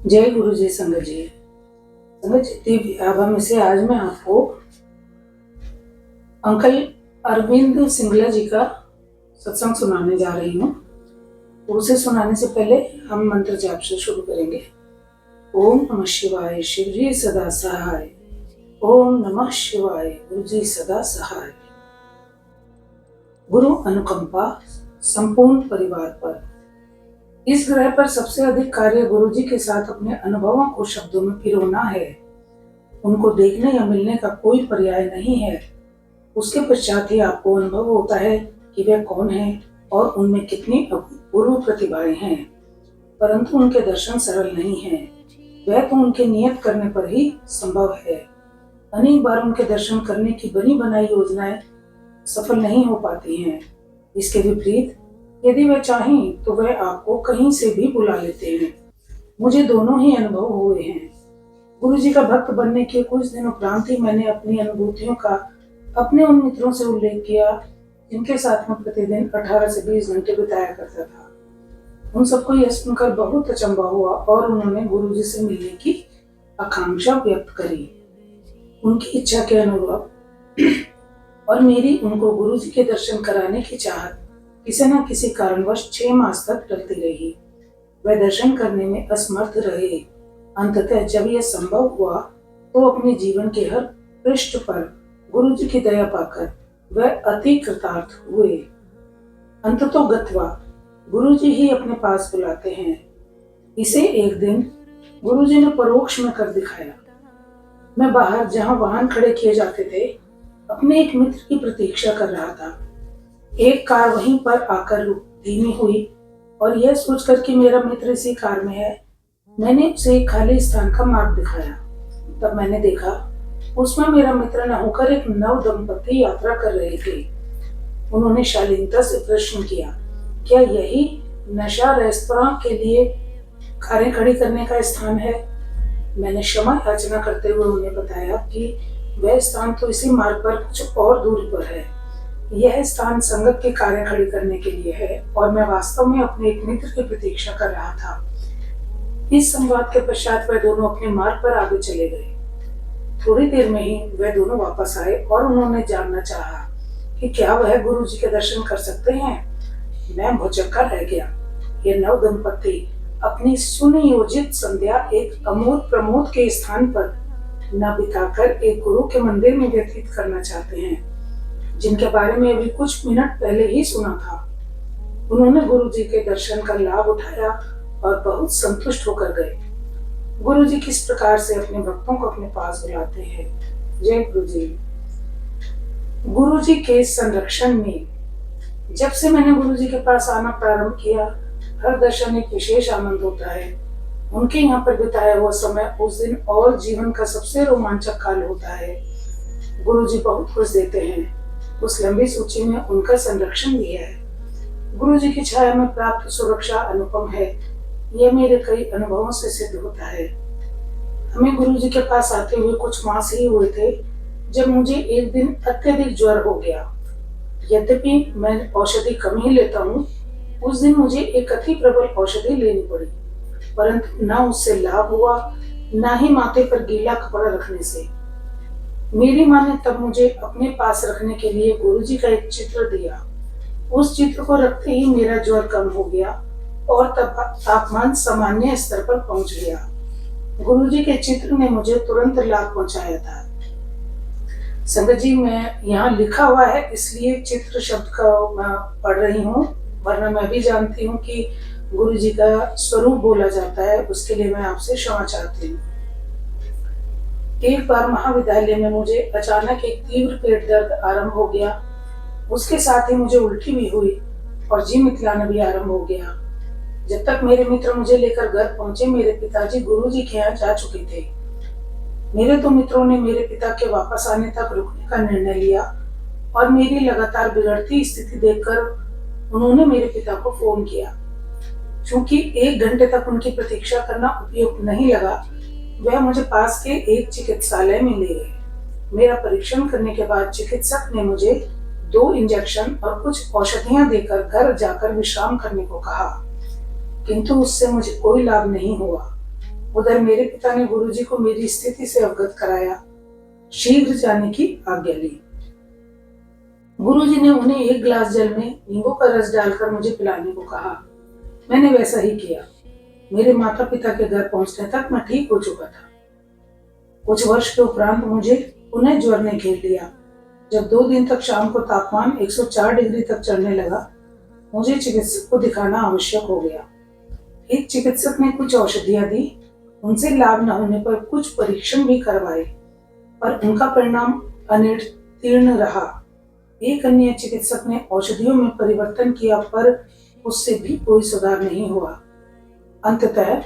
जय गुरु जी। संगत जी, दिव्य आभा से आज मैं आपको अंकल अरविंद सिंगला जी का सत्संग सुनाने जा रही हूँ। तो उसे सुनाने से पहले हम मंत्र जाप से शुरू करेंगे। ओम नमः शिवाय, शिव जी सदा सहाय। ओम नमः शिवाय, गुरु जी सदा सहाय। गुरु अनुकंपा संपूर्ण परिवार पर। इस ग्रह पर सबसे अधिक कार्य गुरु जी के साथ अपने अनुभवों को शब्दों में पिरोना है। उनको देखने या मिलने का कोई पर्याय नहीं है। उसके पश्चात ही आपको अनुभव होता है कि वे कौन है और उनमें कितनी अपूर्व प्रतिभाएं हैं। परंतु उनके दर्शन सरल नहीं हैं। वह तो उनके नियत करने पर ही संभव है। अनेक बार उनके दर्शन करने की बनी बनाई योजनाएं सफल नहीं हो पाती हैं। इसके विपरीत यदि वह चाहें तो वह आपको कहीं से भी बुला लेते हैं। मुझे दोनों ही अनुभव हुए हैं। गुरु जी का भक्त बनने के कुछ दिन उपरांत ही मैंने अपनी अनुभूतियों का अपने उन मित्रों से उल्लेख किया जिनके साथ मैं प्रतिदिन 18 से 20 घंटे बिताया करता था। उन सबको यह सुनकर बहुत अचंभा हुआ और उन्होंने गुरु जी से मिलने की आकांक्षा व्यक्त करी। उनकी इच्छा के अनुरूप और मेरी उनको गुरु जी के दर्शन कराने की चाहत किसी न किसी कारणवश 6 मास तक टलती रही। वह दर्शन करने में असमर्थ रहे। अंततः जब यह संभव हुआ तो अपने जीवन के हर पृष्ठ पर गुरु जी की दया पाकर वह अति कृतार्थ हुए। अंततोगत्वा गुरु जी ही अपने पास बुलाते हैं। इसे एक दिन गुरु जी ने परोक्ष में कर दिखाया। मैं बाहर जहां वाहन खड़े किए जाते थे अपने एक मित्र की प्रतीक्षा कर रहा था। एक कार वहीं पर आकर धीमी हुई और यह सोचकर कि मेरा मित्र इसी कार में है, मैंने उसे एक खाली स्थान का मार्ग दिखाया। तब मैंने देखा उसमें मेरा मित्र न होकर एक नव दंपति यात्रा कर रहे थे। उन्होंने शालीनता से प्रश्न किया, क्या यही नशा रेस्तरां के लिए कारें खड़ी करने का स्थान है? मैंने क्षमा याचना करते हुए उन्हें बताया कि वह स्थान तो इसी मार्ग पर कुछ और दूरी पर है। यह स्थान संगत की कारें खड़ी करने के लिए है और मैं वास्तव में अपने एक मित्र की प्रतीक्षा कर रहा था। इस संवाद के पश्चात वह दोनों अपने मार्ग पर आगे चले गए। थोड़ी देर में ही वह दोनों वापस आए और उन्होंने जानना चाहा कि क्या वह गुरु जी के दर्शन कर सकते हैं। मैं भौचक्का रह गया। यह नव दंपति अपनी सुनियोजित संध्या एक अमोद प्रमोद के स्थान पर न बिताकर एक गुरु के मंदिर में व्यतीत करना चाहते हैं, जिनके बारे में अभी कुछ मिनट पहले ही सुना था। उन्होंने गुरु जी के दर्शन का लाभ उठाया और बहुत संतुष्ट होकर गए। गुरु जी किस प्रकार से अपने भक्तों को अपने पास बुलाते हैं। जय गुरु जी। गुरु जी के संरक्षण में जब से मैंने गुरु जी के पास आना प्रारंभ किया, हर दर्शन एक विशेष आनंद होता है। उनके यहाँ पर बिताया हुआ समय उस दिन और जीवन का सबसे रोमांचक काल होता है। गुरु जी बहुत कुछ देते हैं। उस लंबी सूची में उनका संरक्षण भी है। गुरु जी की छाया में प्राप्त सुरक्षा अनुपम है। यह मेरे कई अनुभवों से सिद्ध होता है। हमें गुरु जी के पास आते हुए कुछ मास ही हुए थे जब मुझे एक दिन अत्यधिक ज्वर हो गया। यद्यपि मैं औषधि कम ही लेता हूँ, उस दिन मुझे एक अति प्रबल औषधि लेनी पड़ी, परंतु न उससे लाभ हुआ न ही माथे पर गीला कपड़ा रखने से। मेरी माँ ने तब मुझे अपने पास रखने के लिए गुरु जी का एक चित्र दिया। उस चित्र को रखते ही मेरा ज्वर कम हो गया और तब तापमान सामान्य स्तर पर पहुंच गया। गुरु जी के चित्र ने मुझे तुरंत लाभ पहुंचाया था। संगत जी, मैं यहाँ लिखा हुआ है इसलिए चित्र शब्द का मैं पढ़ रही हूँ, वरना मैं भी जानती हूँ कि गुरु जी का स्वरूप बोला जाता है। उसके लिए मैं आपसे क्षमा चाहती हूँ। एक बार महाविद्यालय में मुझे अचानक एक तीव्र पेट दर्द आरंभ हो गया। उसके साथ ही मुझे उल्टी भी हुई और जी मितलाना भी आरंभ हो गया। जब तक मेरे मित्र मुझे लेकर घर पहुंचे, मेरे पिताजी गुरु जी के यहाँ जा चुके थे। मेरे 2 मित्रों ने मेरे पिता के वापस आने तक रुकने का निर्णय लिया और मेरी लगातार बिगड़ती स्थिति देखकर उन्होंने मेरे पिता को फोन किया। चूंकि 1 घंटे तक उनकी प्रतीक्षा करना उपयुक्त नहीं लगा, वह मुझे पास के एक चिकित्सालय में ले गए। मेरा परीक्षण करने के बाद चिकित्सक ने मुझे 2 इंजेक्शन और कुछ औषधियां देकर घर जाकर विश्राम करने को कहा, किंतु उससे मुझे कोई लाभ नहीं हुआ। उधर मेरे पिता ने गुरुजी को मेरी स्थिति से अवगत कराया, शीघ्र जाने की आज्ञा ली। गुरुजी ने उन्हें एक गिलास जल में नींबू का रस डालकर मुझे पिलाने को कहा। मैंने वैसा ही किया। मेरे माता पिता के घर पहुंचने तक मैं ठीक हो चुका था। कुछ वर्ष के उपरांत मुझे पुनः ज्वर ने घेर लिया। जब 2 दिन तक शाम को तापमान 104 डिग्री तक चढ़ने लगा, मुझे चिकित्सक को दिखाना आवश्यक हो गया। एक चिकित्सक ने कुछ औषधियां दी। उनसे लाभ न होने पर कुछ परीक्षण भी करवाए, पर उनका परिणाम अनुत्तीर्ण रहा। एक अन्य चिकित्सक ने औषधियों में परिवर्तन किया, पर उससे भी कोई सुधार नहीं हुआ। अंततः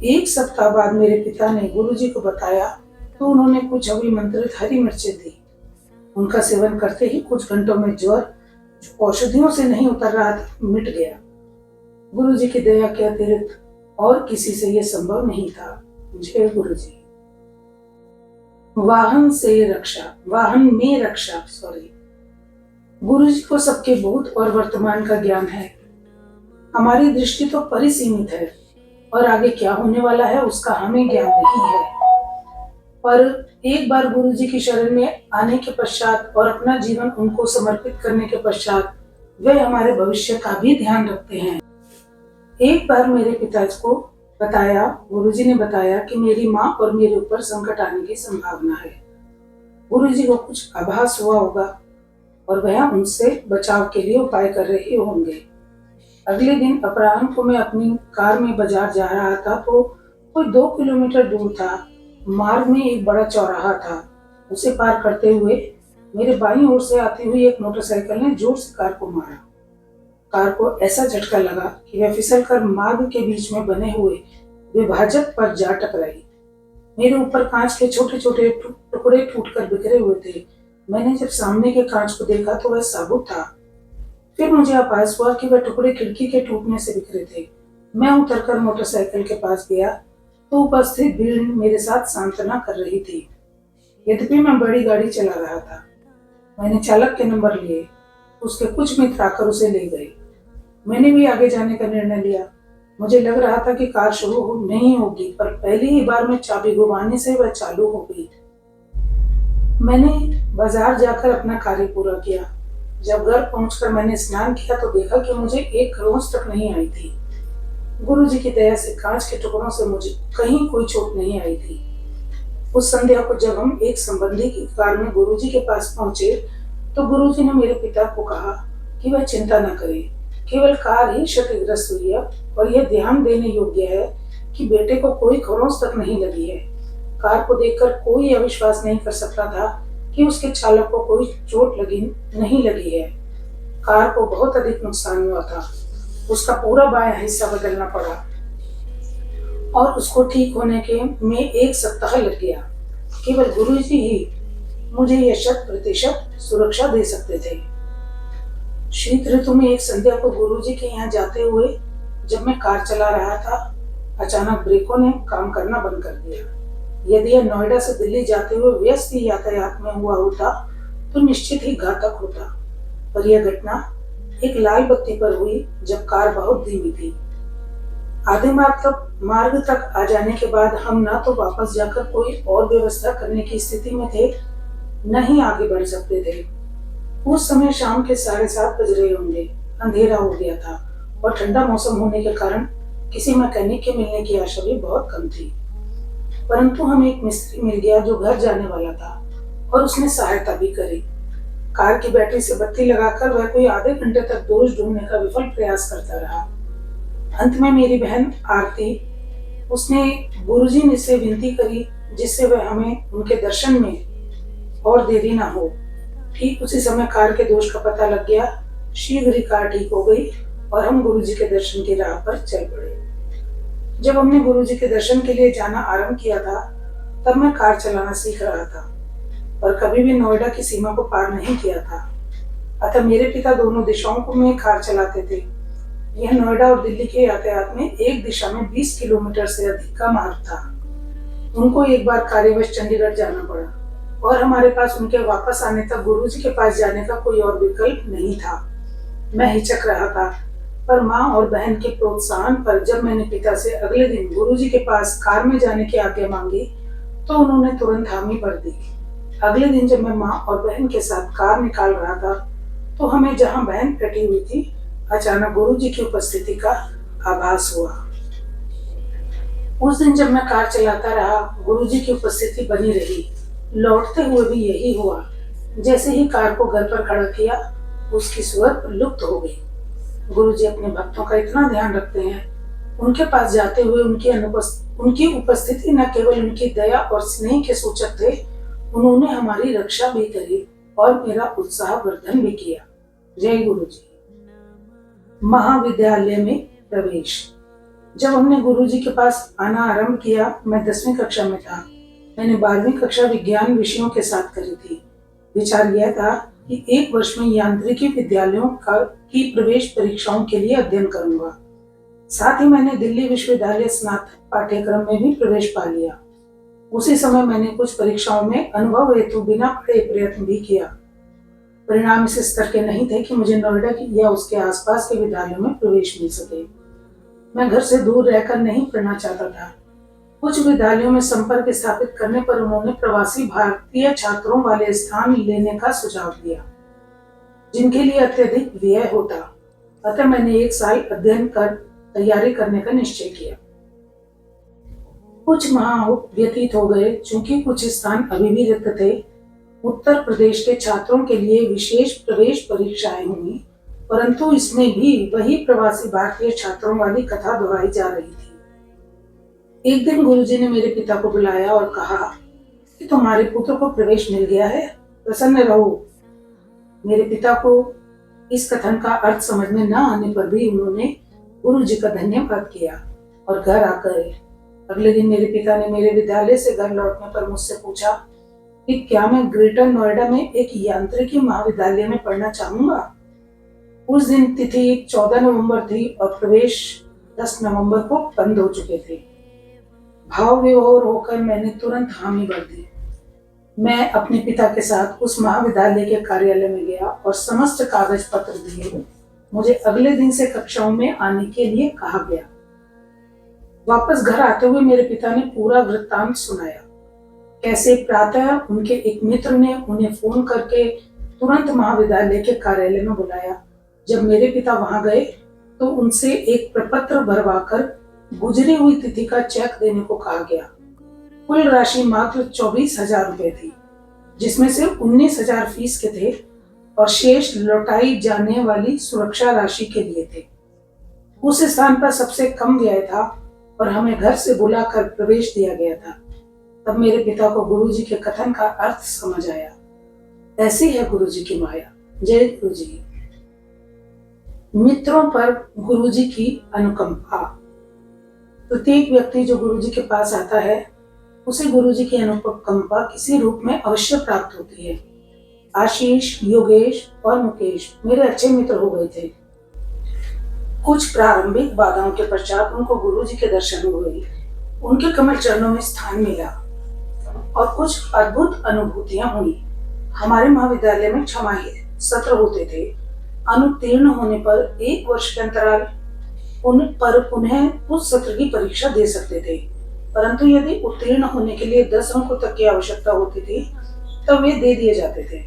1 सप्ताह बाद मेरे पिता ने गुरुजी को बताया तो उन्होंने कुछ अभिमंत्रित हरी मिर्चें दी। उनका सेवन करते ही कुछ घंटों में ज्वर, जो औषधियों से नहीं उतर रहा था, मिट गया। गुरुजी की दया के अतिरिक्त और किसी से यह संभव नहीं था। जय गुरुजी। वाहन में रक्षा। गुरुजी को सबके भूत और वर्तमान का ज्ञान है। हमारी दृष्टि तो परिसीमित है और आगे क्या होने वाला है उसका हमें ज्ञान नहीं है। पर एक बार गुरुजी की शरण में आने के पश्चात और अपना जीवन उनको समर्पित करने के पश्चात वे हमारे भविष्य का भी ध्यान रखते हैं। एक बार मेरे पिताजी को गुरुजी ने बताया कि मेरी माँ और मेरे ऊपर संकट आने की संभावना है। गुरुजी को कुछ आभास हुआ होगा और वह उनसे बचाव के लिए उपाय कर रहे होंगे। अगले दिन अपराह्न को मैं अपनी कार में बाजार जा रहा था तो कोई 2 किलोमीटर दूर था। मार्ग में एक बड़ा चौराहा था। उसे पार करते हुए मेरे बाईं ओर से आती हुई एक मोटरसाइकिल ने जोर से कार को मारा। कार को ऐसा झटका लगा कि वह फिसलकर मार्ग के बीच में बने हुए विभाजक पर जा टकराई। मेरे ऊपर कांच के छोटे छोटे टुकड़े टूटकर बिखरे हुए थे। मैंने जब सामने के कांच को देखा तो वह साबुत था। फिर मुझे आभास हुआ कि वह टुकड़े खिड़की के टूटने से बिखरे थे। मैं उतरकर मोटरसाइकिल के पास गया तो उपस्थित भीड़ मेरे साथ सांत्वना कर रही थी। यद्यपि मैं बड़ी गाड़ी चला रहा था। मैंने चालक के नंबर लिए। उसके कुछ मित्र आकर उसे ले गए। मैंने भी आगे जाने का निर्णय लिया। मुझे लग रहा था कि कार शुरू नहीं होगी, पर पहली ही बार में चाबी घुमाने से वह चालू हो गई। मैंने बाजार जाकर अपना कार्य पूरा किया। जब घर पहुंचकर मैंने स्नान किया तो देखा कि मुझे एक खरोंच तक नहीं आई थी। गुरुजी की दया से कांच के टुकड़ों से मुझे कहीं कोई चोट नहीं आई थी। उस संध्या को जब हम एक संबंधी की कार में गुरुजी के पास पहुंचे तो गुरुजी ने मेरे पिता को कहा कि वह चिंता न करे, केवल कार ही क्षतिग्रस्त हुई है और यह ध्यान देने योग्य है कि बेटे को कोई खरोंच तक नहीं लगी है। कार को देखकर कोई अविश्वास नहीं कर सकता था कि उसके चालक को कोई चोट नहीं लगी है। कार को बहुत अधिक नुकसान हुआ था। उसका पूरा बायां हिस्सा बदलना पड़ा और उसको ठीक होने में 1 सप्ताह लग गया। केवल गुरुजी ही मुझे यह 100% सुरक्षा दे सकते थे। शीत ऋतु में एक संध्या को गुरुजी के यहाँ जाते हुए जब मैं कार चला रहा था, अचानक ब्रेकों ने काम करना बंद कर दिया। यदि यह नोएडा से दिल्ली जाते हुए व्यस्त यातायात में हुआ होता तो निश्चित ही घातक होता, पर यह घटना एक लाल बत्ती पर हुई जब कार बहुत धीमी थी। आधे मार्ग तक आ जाने के बाद हम न तो वापस जाकर कोई और व्यवस्था करने की स्थिति में थे, न ही आगे बढ़ सकते थे। उस समय शाम के 7:30 बज रहे होंगे। अंधेरा हो गया था और ठंडा मौसम होने के कारण किसी मैकेनिक के मिलने की आशा भी बहुत कम थी। परंतु हमें एक मिस्त्री मिल गया जो घर जाने वाला था और उसने सहायता भी करी। कार की बैटरी से बत्ती लगाकर वह कोई आधे घंटे तक दोष ढूंढने का विफल प्रयास करता रहा। अंत में मेरी बहन आरती, उसने गुरुजी ने से विनती करी जिससे वह हमें उनके दर्शन में और देरी ना हो। ठीक उसी समय कार के दोष का पता लग गया। शीघ्र ही कार ठीक हो गई और हम गुरुजी के दर्शन की राह पर चल पड़े। जब हमने गुरुजी के दर्शन के लिए जाना आरंभ किया था तब मैं कार चलाना सीख रहा था, पर कभी भी नोएडा की सीमा को पार नहीं किया था। अतः मेरे पिता दोनों दिशाओं में कार चलाते थे। यह नोएडा और दिल्ली के यातायात में एक दिशा में 20 किलोमीटर से अधिक का मार्ग था। उनको एक बार कार्यवश चंडीगढ़ जाना पड़ा और हमारे पास उनके वापस आने तक गुरुजी के पास जाने का कोई और विकल्प नहीं था। मैं हिचक रहा था, पर माँ और बहन के प्रोत्साहन पर जब मैंने पिता से अगले दिन गुरुजी के पास कार में जाने की आज्ञा मांगी तो उन्होंने तुरंत हामी भर दी। अगले दिन जब मैं माँ और बहन के साथ कार निकाल रहा था तो हमें जहाँ बहन बैठी हुई थी अचानक गुरुजी की उपस्थिति का आभास हुआ। उस दिन जब मैं कार चलाता रहा गुरुजी की उपस्थिति बनी रही। लौटते हुए भी यही हुआ। जैसे ही कार को घर पर खड़ा किया उसकी सूरत लुप्त हो गई। गुरुजी अपने भक्तों का इतना ध्यान रखते हैं। उनके पास जाते हुए उनकी उपस्थिति न केवल उनकी दया और स्नेह के सूचक थे, उन्होंने हमारी रक्षा भी करी और मेरा उत्साह वर्धन भी किया। जय गुरुजी। महाविद्यालय में प्रवेश। जब हमने गुरुजी के पास आना आरंभ किया मैं 10वीं कक्षा में था। मैंने 12वीं कक्षा विज्ञान विषयों के साथ करी थी। विचार यह था कि एक वर्ष में यांत्रिकी विद्यालयों की प्रवेश परीक्षाओं के लिए अध्ययन करूंगा। साथ ही मैंने दिल्ली विश्वविद्यालय स्नातक पाठ्यक्रम में भी प्रवेश पा लिया। उसी समय मैंने कुछ परीक्षाओं में अनुभव हेतु बिना पढ़े प्रयत्न भी किया। परिणाम इस स्तर के नहीं थे कि मुझे नोएडा या उसके आसपास के विद्यालयों में प्रवेश मिल सके। मैं घर से दूर रहकर नहीं पढ़ना चाहता था। कुछ विद्यालयों में संपर्क स्थापित करने पर उन्होंने प्रवासी भारतीय छात्रों वाले स्थान लेने का सुझाव दिया जिनके लिए अत्यधिक व्यय होता। अतः मैंने 1 साल अध्ययन कर तैयारी करने का निश्चय किया। कुछ माह व्यतीत हो गए। चूंकि कुछ स्थान अभी भी रिक्त थे, उत्तर प्रदेश के छात्रों के लिए विशेष प्रवेश परीक्षाएं हुई, परंतु इसमें भी वही प्रवासी भारतीय छात्रों वाली कथा दोहराई जा रही थी। एक दिन गुरुजी ने मेरे पिता को बुलाया और कहा कि तुम्हारे पुत्र को प्रवेश मिल गया है, प्रसन्न रहो। मेरे पिता को इस कथन का अर्थ समझ में न आने पर भी उन्होंने गुरुजी का धन्यवाद किया और घर आकर अगले दिन मेरे पिता ने मेरे विद्यालय से घर लौटने पर मुझसे पूछा कि क्या मैं ग्रेटर नोएडा में एक यांत्रिकी महाविद्यालय में पढ़ना चाहूंगा। उस दिन तिथि 14 नवंबर थी और प्रवेश 10 नवंबर को बंद हो चुके थे। भाव विभोर होकर मैंने तुरंत हामी भर दी। मैं अपने पिता के साथ उस महाविद्यालय के कार्यालय में गया और समस्त कागज पत्र दिए। मुझे अगले दिन से कक्षाओं में आने के लिए कहा गया। वापस घर आते हुए मेरे पिता ने पूरा वृत्तांत सुनाया। कैसे प्रातः उनके एक मित्र ने उन्हें फोन करके तुरंत महाविद्यालय के कार्यालय में बुलाया। जब मेरे पिता वहां गए तो उनसे एक प्रपत्र भरवाकर गुजरी हुई तिथि का चेक देने को कहा गया। कुल राशि मात्र 24,000 रुपए थी, जिसमें से 19,000 फीस के थे और शेष लौटाई जाने वाली सुरक्षा राशि के लिए थे। उस स्थान पर सबसे कम व्यय था और हमें घर से बुलाकर प्रवेश दिया गया था। तब मेरे पिता को गुरुजी के कथन का अर्थ समझ आया। ऐसी है गुरुजी की माया। जय गुरुजी। मित्रों पर गुरुजी की अनुकंपा। प्रत्येक व्यक्ति जो गुरुजी के पास आता है उसे गुरुजी की अनुकंपा किसी रूप में अवश्य प्राप्त होती है। आशीष, योगेश और मुकेश मेरे अच्छे मित्र हो गए थे। कुछ प्रारंभिक बाधाओं के पश्चात उनको गुरुजी के दर्शन हुए, उनके कमल चरणों में स्थान मिला और कुछ अद्भुत अनुभूतियां हुई। हमारे महाविद्यालय में छमाही सत्र होते थे। अनुत्तीर्ण होने पर 1 वर्ष के अंतराल पर पुनः उस सत्र की परीक्षा दे सकते थे, परंतु यदि उत्तीर्ण होने के लिए 10 अंकों तक की आवश्यकता होती थी तब वे दे दिए जाते थे।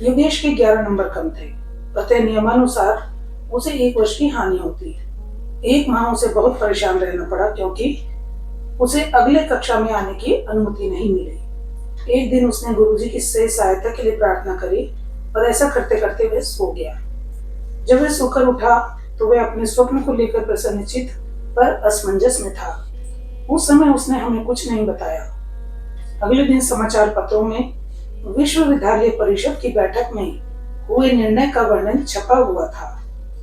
योगेश के 11 नंबर कम थे, अतः नियमानुसार उसे 1 वर्ष की हानि होती। 1 माह उसे बहुत परेशान रहना पड़ा क्योंकि उसे अगले कक्षा में आने की अनुमति नहीं मिली। एक दिन उसने गुरुजी की सहायता के लिए प्रार्थना करी और ऐसा करते करते वह सो गया। जब वह सोकर उठा तो वह अपने स्वप्न को लेकर प्रसन्नचित्त पर असमंजस में था। उस समय उसने हमें कुछ नहीं बताया। अगले दिन समाचार पत्रों में विश्वविद्यालय परिषद की बैठक में हुए निर्णय का वर्णन छपा हुआ था,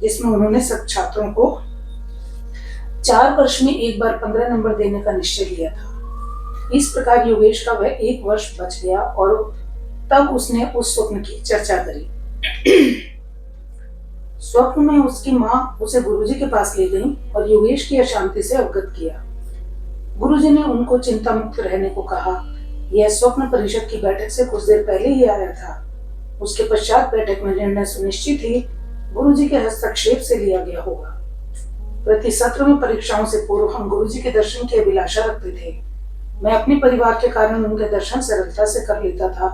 जिसमें उन्होंने सब छात्रों को 4 वर्ष में एक बार 15 नंबर देने का निश्चय लिया था। इस प्रकार योगेश का वह 1 वर्ष बच गया और तब उसने उस स्वप्न की चर्चा करी। स्वप्न में उसकी माँ उसे गुरुजी के पास ले गई और योगेश की अशांति से अवगत किया। गुरुजी ने उनको चिंता मुक्त रहने को कहा। यह स्वप्न परिषद की बैठक से कुछ देर पहले ही आया था। उसके पश्चात बैठक में निर्णय सुनिश्चित ही गुरुजी के हस्तक्षेप से लिया गया होगा। प्रति सत्र में परीक्षाओं से पूर्व हम गुरुजी के दर्शन की अभिलाषा रखते थे। मैं अपने परिवार के कारण उनके दर्शन सरलता से कर लेता था,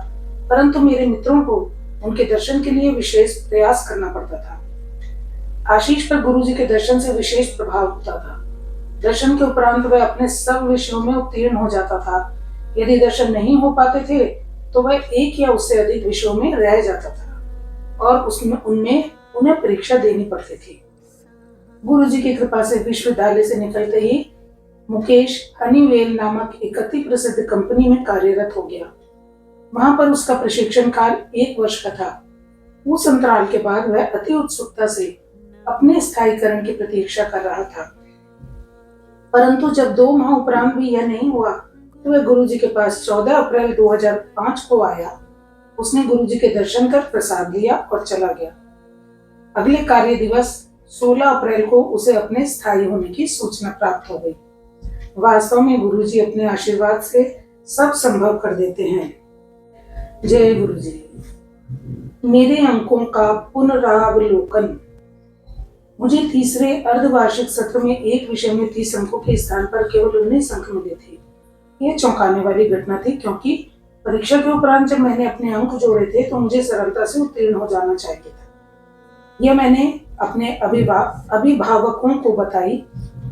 परंतु मेरे मित्रों को उनके दर्शन के लिए विशेष प्रयास करना पड़ता था। आशीष पर गुरुजी के दर्शन से विशेष प्रभाव होता था। दर्शन के उपरांत वह अपने सब विषयों में उत्तीर्ण हो जाता था। यदि दर्शन नहीं हो पाते थे तो वह एक या उससे अधिक विषयों में रह जाता था और उनमें उन्हें परीक्षा देनी पड़ती थी। गुरुजी की कृपा से विश्वविद्यालय से निकलते ही मुकेश हनीवेल नामक एक अति प्रसिद्ध कंपनी में कार्यरत हो गया। वहां पर उसका प्रशिक्षण काल 1 वर्ष का था। उस अंतराल के बाद वह अति उत्सुकता से अपने स्थायीकरण की प्रतीक्षा कर रहा था, परंतु जब 2 माह उपरांत भी यह नहीं हुआ तो वह गुरुजी के पास 14 अप्रैल 2005 को आया। उसने गुरुजी के दर्शन कर प्रसाद लिया और चला गया। अगले कार्य दिवस 16 अप्रैल को उसे अपने स्थायी होने की सूचना प्राप्त हो गई। वास्तव में गुरुजी अपने आशीर्वाद से सब संभव कर देते हैं। जय गुरुजी। मेरे अंकों का पुनरावलोकन। मुझे तीसरे अर्धवार्षिक सत्र में एक विषय में 30 अंकों के स्थान पर केवल 19 अंक मिले थे। यह चौंकाने वाली घटना थी, क्योंकि परीक्षा के उपरांत जब मैंने अपने अंक जोड़े थे तो मुझे सरलता से उत्तीर्ण हो जाना चाहिए था। यह मैंने अपने अभिभावकों को बताई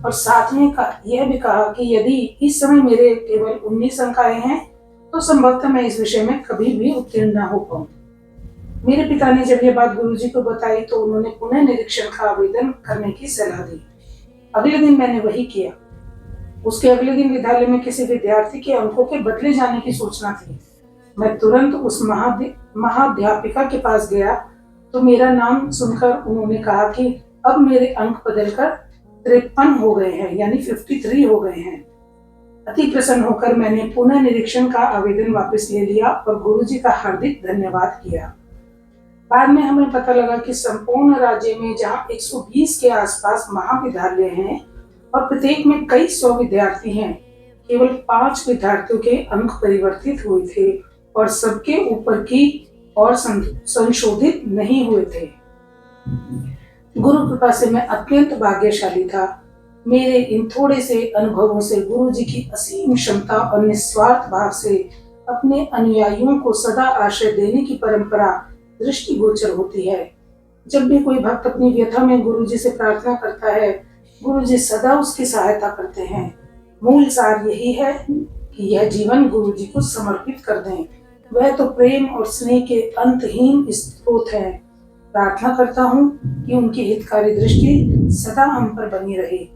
और साथ में यह भी कहा कि यदि इस समय मेरे केवल 19 अंक आए हैं तो संभवतः मैं इस विषय में कभी भी उत्तीर्ण न हो पाऊं। मेरे पिता ने जब यह बात गुरुजी को बताई तो उन्होंने पुनः निरीक्षण का आवेदन करने की सलाह दी। अगले दिन मैंने वही किया। उसके अगले दिन विद्यालय में किसी विद्यार्थी के अंकों के बदले जाने की सूचना थी। मैं तुरंत उस महाध्यापिका के पास गया तो मेरा नाम सुनकर उन्होंने कहा कि अब मेरे अंक बदलकर 53 हो गए हैं, यानी 53 हो गए हैं। अति प्रसन्न होकर मैंने पुनः निरीक्षण का आवेदन वापस ले लिया और गुरुजी का हार्दिक धन्यवाद किया। बाद में हमें पता लगा कि संपूर्ण राज्य में जहां 120 के आसपास महाविद्यालय हैं और प्रत्येक में कई 100 विद्यार्थी हैं, केवल 5 विद्यार्थियों के अंक परिवर्तित हुए थे और सबके ऊपर की और संशोधित नहीं हुए थे। गुरु कृपा से मैं अत्यंत भाग्यशाली था। मेरे इन थोड़े से अनुभवों से गुरुजी की असीम क्षमता और निस्वार्थ भाव से अपने अनुयायियों को सदा आश्रय देने की परंपरा दृष्टिगोचर होती है। जब भी कोई भक्त अपनी व्यथा में गुरुजी से प्रार्थना करता है, गुरुजी सदा उसकी सहायता करते हैं। मूल सार यही है कि यह जीवन गुरुजी को समर्पित कर दें। वह तो प्रेम और स्नेह के अंतहीन स्रोत हैं। प्रार्थना करता हूँ कि उनकी हितकारी दृष्टि सदा हम पर बनी रहे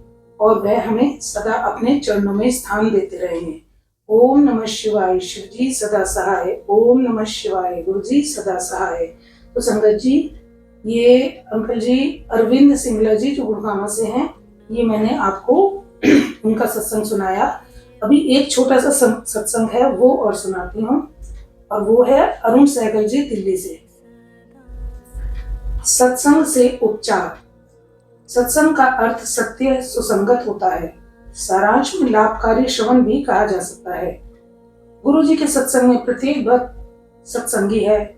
और वह हमें सदा अपने चरणों में स्थान देते रहे। ओम नमः शिवाय। शिव जी सदा सहाय। ओम नमः शिवाय। गुरु जी सदा सहाय। तो संगत जी, ये अंकल जी अरविंद सिंगला जी जो गुड़गांव से हैं, ये मैंने आपको उनका सत्संग सुनाया। अभी एक छोटा सा सत्संग है वो और सुनाती हूँ, और वो है अरुण सहगल जी दिल्ली से। सत्संग से उपचार। सत्संग का अर्थ सत्य सुसंगत होता है। सारांश में लाभकारी श्रवण भी कहा जा सकता है। गुरु जी के सत्संग में प्रत्येक भक्त सत्संगी है,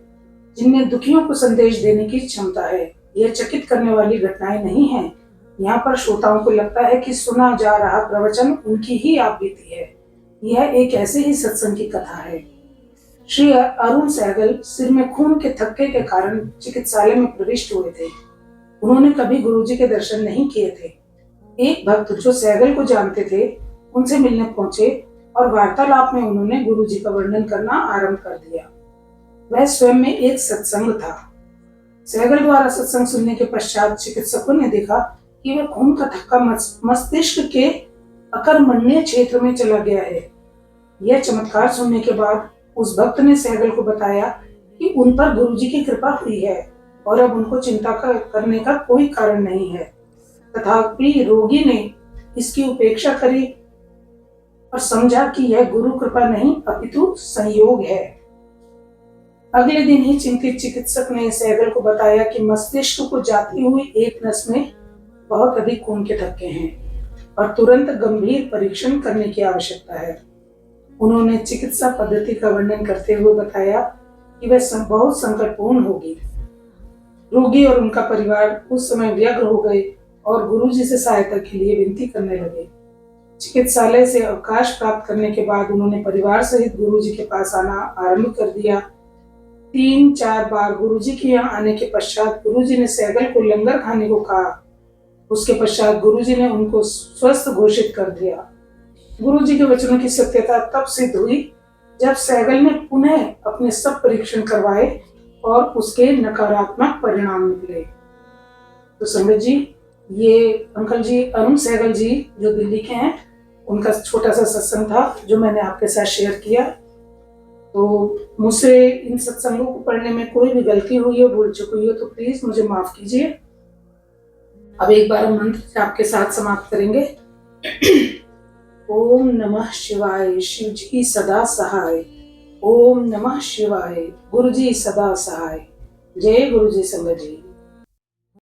जिनमें दुखियों को संदेश देने की क्षमता है। यह चकित करने वाली घटनाएं नहीं है। यहाँ पर श्रोताओं को लगता है कि सुना जा रहा प्रवचन उनकी ही आप बीती है। यह एक ऐसे ही सत्संग की कथा है। श्री अरुण सहगल सिर में खून के थक्के के कारण चिकित्सालय में प्रविष्ट हुए थे। उन्होंने कभी गुरुजी के दर्शन नहीं किए थे। एक भक्त जो सहगल को जानते थे उनसे मिलने पहुंचे और वार्तालाप में उन्होंने गुरुजी का वर्णन करना आरंभ कर दिया। वह स्वयं में एक सत्संग था। सहगल द्वारा सत्संग सुनने के पश्चात चिकित्सकों ने देखा कि वह खून का थक्का मस्तिष्क के अकर्मण्य क्षेत्र में चला गया है। यह चमत्कार सुनने के बाद उस भक्त ने सहगल को बताया कि उन पर गुरुजी की कृपा हुई है और अब उनको चिंता करने का कोई कारण नहीं है। तथापि रोगी ने इसकी उपेक्षा करी और समझा कि यह गुरु कृपा नहीं अपितु संयोग है। अगले दिन ही चिंतित चिकित्सक ने सहगल को बताया कि मस्तिष्क को जाती हुई एक नस में बहुत अधिक खून के थक्के हैं और तुरंत गंभीर परीक्षण करने की आवश्यकता है। उन्होंने चिकित्सा पद्धति का वर्णन करते हुए बताया कि वह बहुत संकटपूर्ण होगी। रोगी और उनका परिवार उस समय व्यग्र हो गए और गुरुजी से सहायता के लिए विनती करने लगे। चिकित्सालय से अवकाश प्राप्त करने के बाद उन्होंने परिवार सहित गुरुजी के पास आना आरंभ कर दिया। 3-4 बार गुरुजी के यहाँ आने के पश्चात गुरुजी ने सहगल को लंगर खाने को कहा। उसके पश्चात गुरुजी ने उनको स्वस्थ घोषित कर दिया। गुरुजी के वचनों की सत्यता तब सिद्ध हुई जब सहगल ने पुनः अपने सब परीक्षण करवाए और उसके नकारात्मक परिणाम निकले। तो संगत जी, ये अंकल जी अरुण सहगल जी जो दिल्ली के हैं, उनका छोटा सा सत्संग था जो मैंने आपके साथ शेयर किया। तो मुझसे इन सत्संगों को पढ़ने में कोई भी गलती हुई हो, भूल चुकी हुई हो तो प्लीज मुझे माफ कीजिए। अब एक बार हम मंत्र आपके साथ समाप्त करेंगे। ओम नमः शिवाय, शिव जी सदा सहाय। ओम नमः शिवाय, गुरु जी सदा सहाय। जय गुरु जी संगत जी।